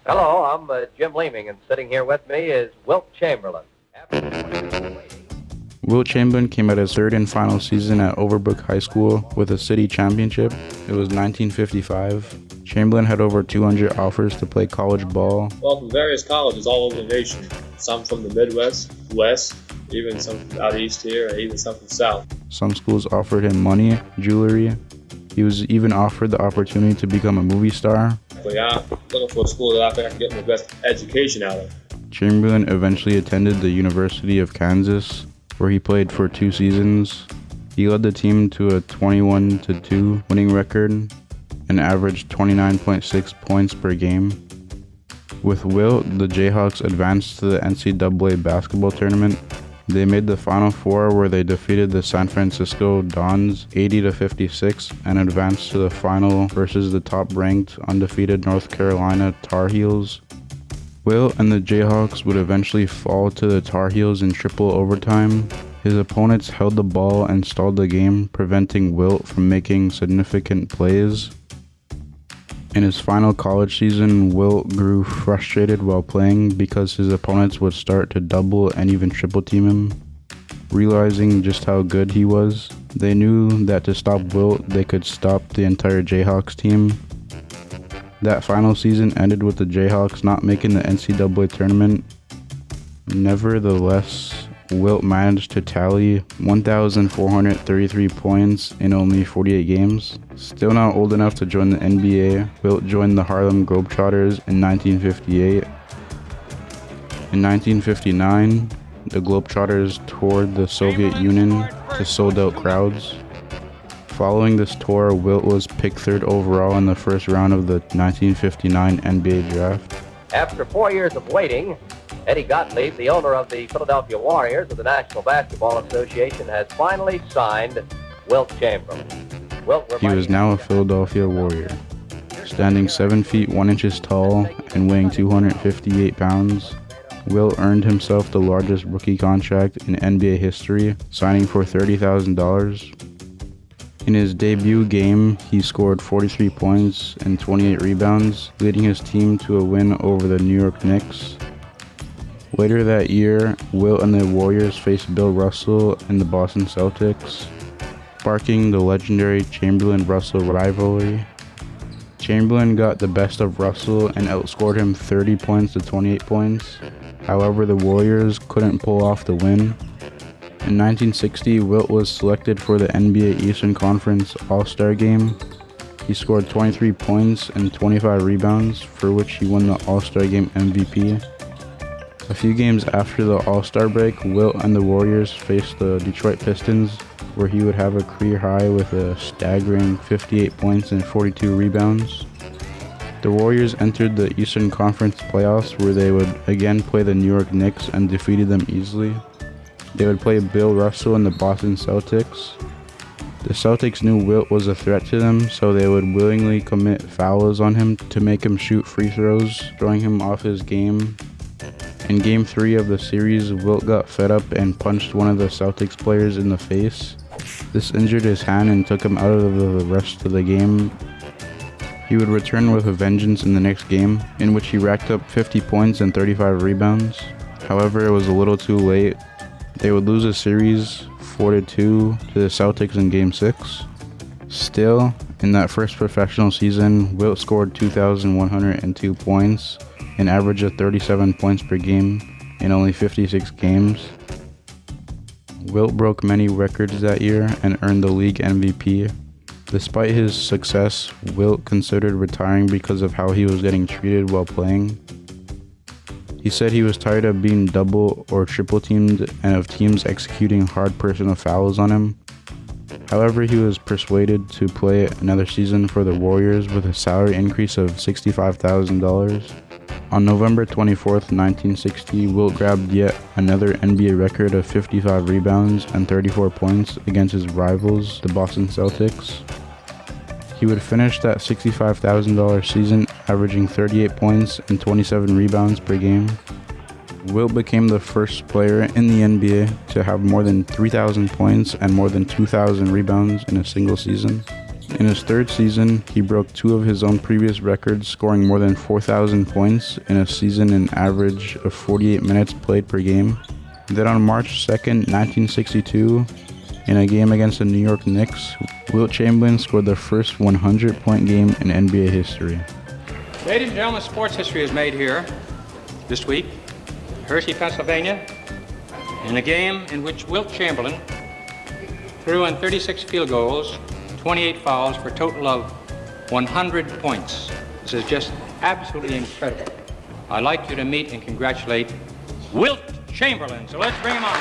Hello, I'm Jim Leeming, and sitting here with me is Wilt Chamberlain. Wilt Chamberlain came at his third and final season at Overbrook High School with a city championship. It was 1955. Chamberlain had over 200 offers to play college ball. Well, from various colleges all over the nation. Some from the Midwest, West, even some from out east here, and even some from south. Some schools offered him money, jewelry. He was even offered the opportunity to become a movie star. But yeah, I'm looking for a school that I think I can get my best education out of. Chamberlain eventually attended the University of Kansas, where he played for 2 seasons. He led the team to a 21-2 winning record and averaged 29.6 points per game. With Wilt, the Jayhawks advanced to the NCAA basketball tournament. They made the Final Four, where they defeated the San Francisco Dons 80-56 and advanced to the final versus the top-ranked undefeated North Carolina Tar Heels. Wilt and the Jayhawks would eventually fall to the Tar Heels in triple overtime. His opponents held the ball and stalled the game, preventing Wilt from making significant plays. In his final college season, Wilt grew frustrated while playing because his opponents would start to double and even triple team him. Realizing just how good he was, they knew that to stop Wilt, they could stop the entire Jayhawks team. That final season ended with the Jayhawks not making the NCAA tournament. Nevertheless, Wilt managed to tally 1,433 points in only 48 games. Still not old enough to join the NBA, Wilt joined the Harlem Globetrotters in 1958. In 1959, the Globetrotters toured the Soviet Union to sold-out crowds. Following this tour, Wilt was picked 3rd overall in the first round of the 1959 NBA draft. After 4 years of waiting, Eddie Gottlieb, the owner of the Philadelphia Warriors of the National Basketball Association, has finally signed Wilt Chamberlain. He was now a Philadelphia Warrior. Standing 7 feet 1 inches tall and weighing 258 pounds, Wilt earned himself the largest rookie contract in NBA history, signing for $30,000. In his debut game, he scored 43 points and 28 rebounds, leading his team to a win over the New York Knicks. Later that year, Wilt and the Warriors faced Bill Russell and the Boston Celtics, sparking the legendary Chamberlain-Russell rivalry. Chamberlain got the best of Russell and outscored him 30 points to 28 points. However, the Warriors couldn't pull off the win. In 1960, Wilt was selected for the NBA Eastern Conference All-Star Game. He scored 23 points and 25 rebounds, for which he won the All-Star Game MVP. A few games after the All-Star break, Wilt and the Warriors faced the Detroit Pistons, where he would have a career high with a staggering 58 points and 42 rebounds. The Warriors entered the Eastern Conference playoffs, where they would again play the New York Knicks and defeated them easily. They would play Bill Russell and the Boston Celtics. The Celtics knew Wilt was a threat to them, so they would willingly commit fouls on him to make him shoot free throws, throwing him off his game. In Game 3 of the series, Wilt got fed up and punched one of the Celtics players in the face. This injured his hand and took him out of the rest of the game. He would return with a vengeance in the next game, in which he racked up 50 points and 35 rebounds. However, it was a little too late. They would lose the series 4-2 to the Celtics in Game 6. Still, in that first professional season, Wilt scored 2,102 points, an average of 37 points per game in only 56 games. Wilt broke many records that year and earned the league MVP. Despite his success, Wilt considered retiring because of how he was getting treated while playing. He said he was tired of being double or triple teamed and of teams executing hard personal fouls on him. However, he was persuaded to play another season for the Warriors with a salary increase of $65,000. On November 24th, 1960, Wilt grabbed yet another NBA record of 55 rebounds and 34 points against his rivals, the Boston Celtics. He would finish that $65,000 season averaging 38 points and 27 rebounds per game. Wilt became the first player in the NBA to have more than 3,000 points and more than 2,000 rebounds in a single season. In his third season, he broke two of his own previous records, scoring more than 4,000 points in a season, an average of 48 minutes played per game. Then on March 2nd, 1962, in a game against the New York Knicks, Wilt Chamberlain scored the first 100-point game in NBA history. Ladies and gentlemen, sports history is made here this week, Hershey, Pennsylvania, in a game in which Wilt Chamberlain threw in 36 field goals, 28 fouls for a total of 100 points. This is just absolutely incredible. I'd like you to meet and congratulate Wilt Chamberlain. So let's bring him on.